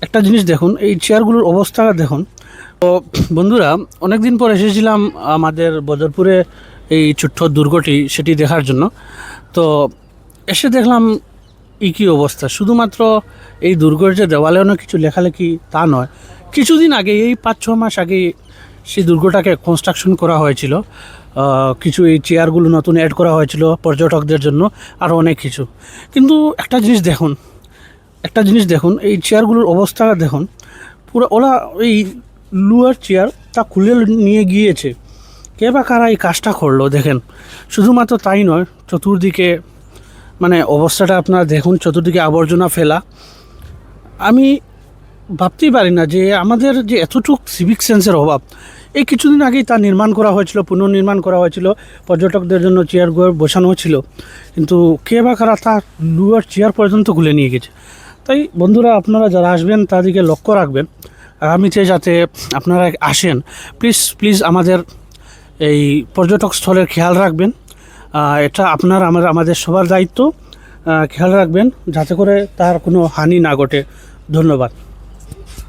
একটা জিনিস দেখুন, এই চেয়ারগুলোর অবস্থা দেখুন। তো বন্ধুরা, অনেক দিন পর এসেছিলাম আমাদের বদরপুরে এই ছোট্ট দুর্গটি সেটি দেখার জন্য। তো এসে দেখলাম কী অবস্থা। শুধুমাত্র এই দুর্গের যে দেওয়ালে অনেক কিছু লেখালেখি তা নয়, কিছুদিন আগে এই 5-6 মাস আগে সেই দুর্গটাকে কনস্ট্রাকশন করা হয়েছিল। কিছু এই চেয়ারগুলো নতুন অ্যাড করা হয়েছিল পর্যটকদের জন্য, আরও অনেক কিছু। কিন্তু একটা জিনিস দেখুন, এই চেয়ারগুলোর অবস্থা দেখুন। পুরো ওরা এই লুয়ার চেয়ার তা খুলে নিয়ে গিয়েছে। কে বা কারা এই কাজটা করলো দেখেন। শুধুমাত্র তাই নয়, চতুর্দিকে মানে অবস্থাটা আপনারা দেখুন, চতুর্দিকে আবর্জনা ফেলা। আমি ভাবতেই পারি না যে আমাদের যে এতটুকু সিভিক সেন্সের অভাব। এই কিছুদিন আগেই তা নির্মাণ করা হয়েছিল, পুনর্নির্মাণ করা হয়েছিল, পর্যটকদের জন্য চেয়ার বসানো ছিল। কিন্তু কে বা কারা তার লুয়ার চেয়ার পর্যন্ত খুলে নিয়ে গেছে। তাই বন্ধুরা, আপনারা যারা আসবেন তাদেরকে লক্ষ্য রাখবেন, আগামীতে যাতে আপনারা আসেন। প্লিজ আমাদের এই পর্যটক স্থলের খেয়াল রাখবেন। এটা আপনার আমাদের সবার দায়িত্ব। খেয়াল রাখবেন যাতে করে তার কোনো হানি না ঘটে। ধন্যবাদ।